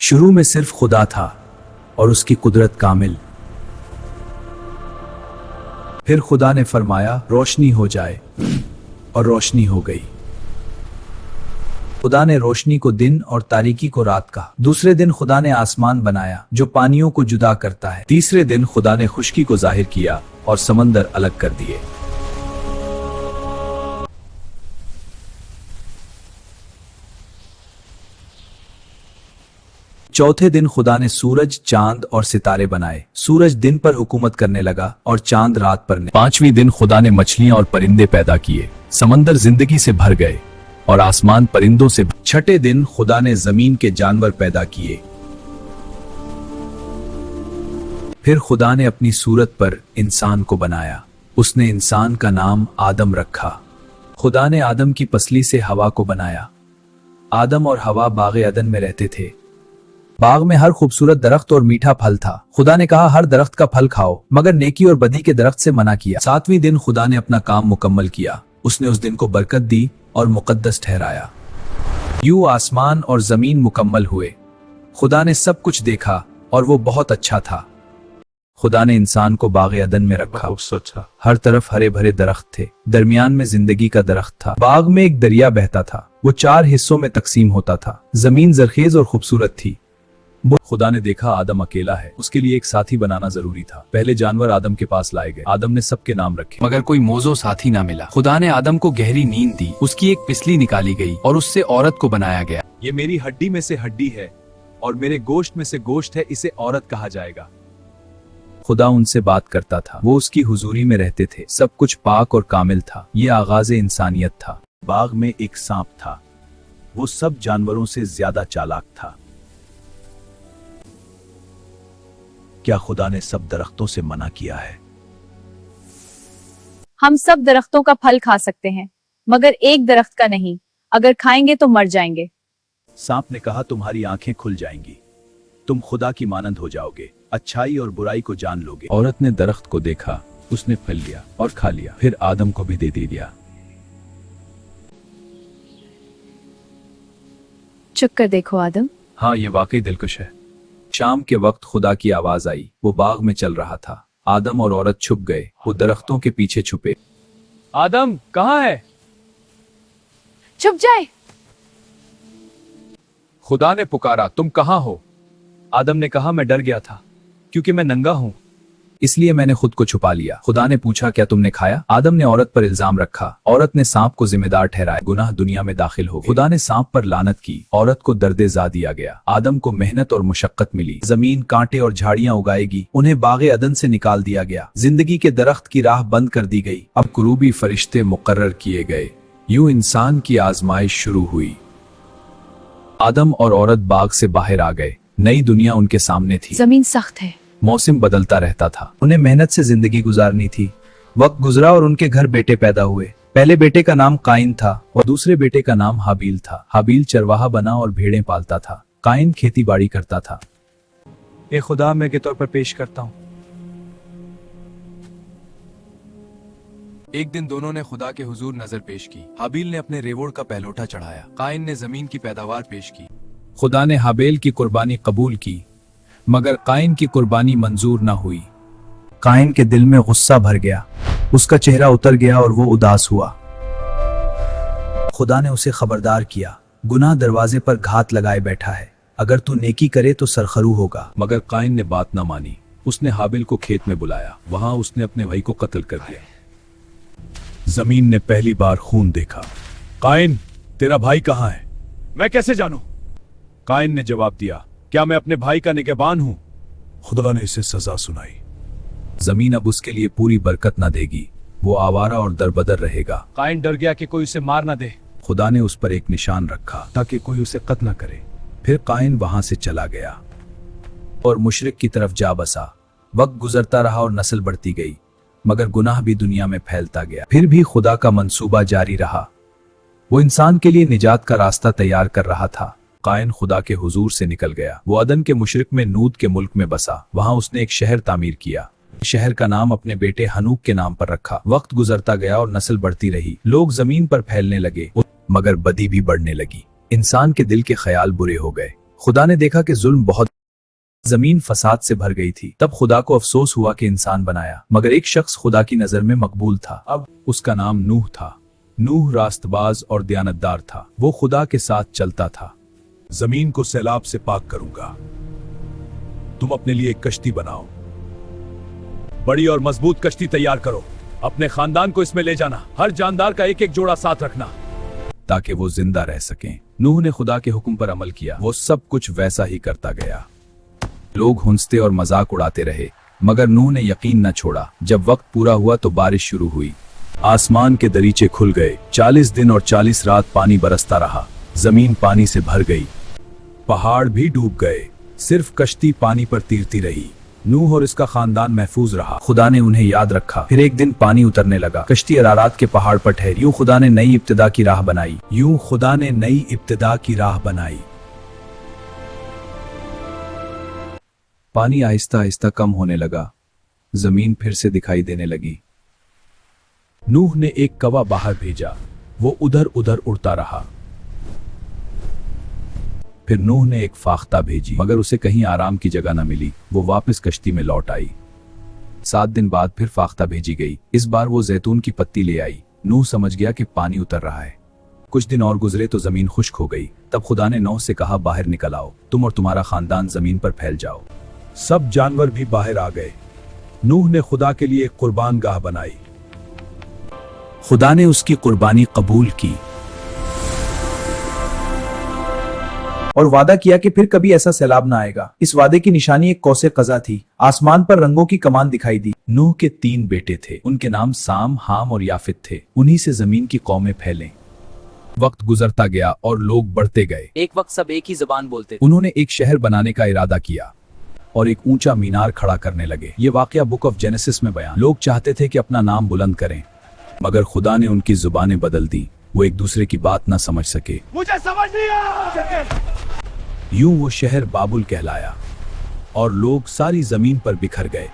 शुरू में सिर्फ खुदा था और उसकी कुदरत कामिल। फिर खुदा ने फरमाया रोशनी हो जाए और रोशनी हो गई। खुदा ने रोशनी को दिन और तारीकी को रात कहा। दूसरे दिन खुदा ने आसमान बनाया जो पानियों को जुदा करता है। तीसरे दिन खुदा ने खुश्की को जाहिर किया और समंदर अलग कर दिए। चौथे दिन खुदा ने सूरज, चांद और सितारे बनाए। सूरज दिन पर हुकूमत करने लगा और चांद रात पर ने। पांचवीं दिन खुदा ने मछलियां और परिंदे पैदा किए। समंदर जिंदगी से भर गए और आसमान परिंदों से। छठे दिन खुदा ने जमीन के जानवर पैदा किए। फिर खुदा ने अपनी सूरत पर इंसान को बनाया। उसने इंसान का नाम आदम रखा। खुदा ने आदम की पसली से हवा को बनाया। आदम और हवा बाग अदन में रहते थे। बाग में हर खूबसूरत दरख्त और मीठा फल था। खुदा ने कहा हर दरख्त का फल खाओ मगर नेकी और बदी के दरख्त से मना किया। सातवीं दिन खुदा ने अपना काम मुकम्मल किया। उसने उस दिन को बरकत दी और मुकद्दस ठहराया। यूं आसमान और जमीन मुकम्मल हुए। खुदा ने सब कुछ देखा और वो बहुत अच्छा था। खुदा ने इंसान को बाग अदन में रखा। हर तरफ हरे भरे दरख्त थे। दरमियान में जिंदगी का दरख्त था। बाग में एक दरिया बहता था। वो 4 हिस्सों में तकसीम होता था। जमीन जरखेज और खूबसूरत थी। खुदा ने देखा आदम अकेला है। उसके लिए एक साथी बनाना जरूरी था। पहले जानवर आदम के पास लाए गए। आदम ने सबके नाम रखे मगर कोई मौजो साथी ना मिला। खुदा ने आदम को गहरी नींद दी। उसकी एक पिसली निकाली गई और उससे औरत को बनाया गया। ये मेरी हड्डी में से हड्डी है और मेरे गोश्त में से गोश्त है, इसे औरत कहा जाएगा। खुदा उनसे बात करता था। वो उसकी हुजूरी में रहते थे। सब कुछ पाक और कामिल था। ये आगाज इंसानियत था। बाग में एक सांप था। वो सब जानवरों से ज्यादा चालाक था। क्या खुदा ने सब दरख्तों से मना किया है? हम सब दरख्तों का फल खा सकते हैं मगर एक दरख्त का नहीं। अगर खाएंगे तो मर जाएंगे। सांप ने कहा तुम्हारी आंखें खुल जाएंगी। तुम खुदा की मानंद हो जाओगे। अच्छाई और बुराई को जान लोगे। औरत ने दरख्त को देखा। उसने फल लिया और खा लिया। फिर आदम को भी दे दिया। चुप कर देखो आदम। हाँ, ये वाकई दिलकश है। शाम के वक्त खुदा की आवाज आई। वो बाग में चल रहा था। आदम और औरत छुप गए। वो दरख्तों के पीछे छुपे। आदम कहाँ है? छुप जाए। खुदा ने पुकारा, तुम कहाँ हो? आदम ने कहा, मैं डर गया था क्योंकि मैं नंगा हूं, इसलिए मैंने खुद को छुपा लिया। खुदा ने पूछा, क्या तुमने खाया? आदम ने औरत पर इल्जाम रखा। औरत ने सांप को जिम्मेदार ठहराया। गुनाह दुनिया में दाखिल हो गया। खुदा ने सांप पर लानत की। औरत को दर्दे जा दिया गया। आदम को मेहनत और मुशक्कत मिली। जमीन कांटे और झाड़ियां उगाएगी। उन्हें बागे अदन से निकाल दिया गया। जिंदगी के दरख्त की राह बंद कर दी गई। अब कुरूबी फरिश्ते मुकर्रर किए गए। यूं इंसान की आजमाइश शुरू हुई। आदम और औरत बाग से बाहर आ गए। नई दुनिया उनके सामने थी। जमीन सख्त है। मौसम बदलता रहता था। उन्हें मेहनत से जिंदगी गुजारनी थी। वक्त गुजरा और उनके घर बेटे पैदा हुए। पहले बेटे का नाम काइन था और दूसरे बेटे का नाम हाबील था। हाबील चरवाहा बना और भेड़ें पालता था। काइन खेती बाड़ी करता था। ए खुदा, मैं के तौर पर पेश करता हूँ। एक दिन दोनों ने खुदा के हुजूर नजर पेश की। हाबील ने अपने रेवोड़ का पहलोठा चढ़ाया। काइन ने जमीन की पैदावार पेश की। खुदा ने हाबेल की कुर्बानी कबूल की मगर काइन की कुर्बानी मंजूर ना हुई। काइन के दिल में गुस्सा भर गया। उसका चेहरा उतर गया और वो उदास हुआ। खुदा ने उसे खबरदार किया, गुनाह दरवाजे पर घात लगाए बैठा है। अगर तू नेकी करे तो सरखरू होगा। मगर काइन ने बात ना मानी। उसने हाबिल को खेत में बुलाया। वहां उसने अपने भाई को कत्ल कर दिया। जमीन ने पहली बार खून देखा। काइन, तेरा भाई कहाँ है? मैं कैसे जानूं? काइन ने जवाब दिया, क्या मैं अपने भाई का निगहबान हूं? खुदा ने इसे सजा सुनाई। जमीन अब उसके लिए पूरी बरकत ना देगी। वो आवारा और दरबदर रहेगा। काइन डर गया कि कोई उसे मार ना दे। खुदा ने उस पर एक निशान रखा ताकि कोई उसे कत्ल न करे। फिर काइन वहां से चला गया और मुशरिक की तरफ जा बसा। वक्त गुजरता रहा और नस्ल बढ़ती गई मगर गुनाह भी दुनिया में फैलता गया। फिर भी खुदा का मंसूबा जारी रहा। वो इंसान के लिए निजात का रास्ता तैयार कर रहा था। काइन खुदा के हुजूर से निकल गया। वो अदन के मुशरिक में नूद के मुल्क में बसा। वहां उसने एक शहर तामीर किया। शहर का नाम अपने बेटे हनूक के नाम पर रखा। वक्त गुजरता गया और नस्ल बढ़ती रही। लोग जमीन पर फैलने लगे मगर बदी भी बढ़ने लगी। इंसान के दिल के ख्याल बुरे हो गए। खुदा ने देखा कि जुल्म बहुत, जमीन फसाद से भर गई थी। तब खुदा को अफसोस हुआ कि इंसान बनाया, मगर एक शख्स खुदा की नजर में मकबूल था। अब उसका नाम नूह था। नूह रास्तबाज और दयानतदार था। वो खुदा के साथ चलता था। जमीन को सैलाब से पाक करूंगा। तुम अपने लिए एक कश्ती बनाओ, बड़ी और मजबूत कश्ती तैयार करो। अपने खानदान को इसमें ले जाना। हर जानदार का एक एक जोड़ा साथ रखना, ताकि वो जिंदा रह सकें। नूह ने खुदा के हुक्म पर अमल किया। वो सब कुछ वैसा ही करता गया। लोग हंसते और मजाक उड़ाते रहे, मगर नूह ने यकीन न छोड़ा। जब वक्त पूरा हुआ तो बारिश शुरू हुई। आसमान के दरीचे खुल गए। 40 दिन और 40 रात पानी बरसता रहा। जमीन पानी से भर गई। पहाड़ भी डूब गए। सिर्फ कश्ती पानी पर तैरती रही। नूह और इसका खानदान महफूज रहा। खुदा ने उन्हें याद रखा। फिर एक दिन पानी उतरने लगा। कश्ती अरारात के पहाड़ पर ठहरी। यूं खुदा ने नई इब्तिदा की राह बनाई। यूं खुदा ने नई इब्तिदा की राह बनाई। पानी आहिस्ता आहिस्ता कम होने लगा। जमीन फिर से दिखाई देने लगी। नूह ने एक कौवा बाहर भेजा। वो उधर उधर उड़ता रहा। फिर नूह ने एक फाख्ता भेजी, मगर उसे कहीं आराम की जगह न मिली। वो वापस कश्ती में लौट आई। 7 दिन बाद फिर फाख्ता भेजी गई। इस बार वो जैतून की पत्ती ले आई। नूह समझ गया कि पानी उतर रहा है। कुछ दिन और गुजरे तो जमीन खुश्क हो गई। तब खुदा ने नूह से कहा, बाहर निकल आओ। तुम और तुम्हारा खानदान जमीन पर फैल जाओ। सब जानवर भी बाहर आ गए। नूह ने खुदा के लिए एक कुर्बान गाह बनाई। खुदा ने उसकी कुर्बानी कबूल की और वादा किया कि फिर कभी ऐसा सैलाब ना आएगा। इस वादे की निशानी एक कौसे कज़ा थी। आसमान पर रंगों की कमान दिखाई दी। नूह के 3 बेटे थे। उनके नाम साम, हाम और याफित थे। उन्हीं से जमीन की कौमें फैलें। वक्त गुजरता गया और लोग बढ़ते गए। एक वक्त सब एक ही जबान बोलते थे। उन्होंने एक शहर बनाने का इरादा किया और एक ऊंचा मीनार खड़ा करने लगे। ये वाकया बुक ऑफ जेनेसिस में बयान। लोग चाहते थे कि अपना नाम बुलंद करें, मगर खुदा ने उनकी जुबानें बदल दी। वो एक दूसरे की बात ना समझ सके। मुझे समझ नहीं आया। यूं वो शहर बाबुल कहलाया और लोग सारी जमीन पर बिखर गए।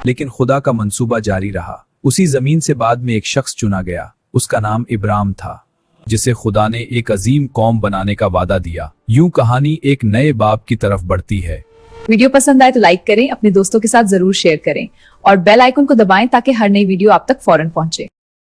लेकिन खुदा का मंसूबा जारी रहा। उसी जमीन से बाद में एक शख्स चुना गया। उसका नाम इब्राहिम था, जिसे खुदा ने एक अजीम कौम बनाने का वादा दिया। यूं कहानी एक नए बाब की तरफ बढ़ती है। वीडियो पसंद आए तो लाइक करें, अपने दोस्तों के साथ जरूर शेयर करें और बेल आइकन को दबाएं ताकि हर नई वीडियो आप तक फौरन पहुंचे।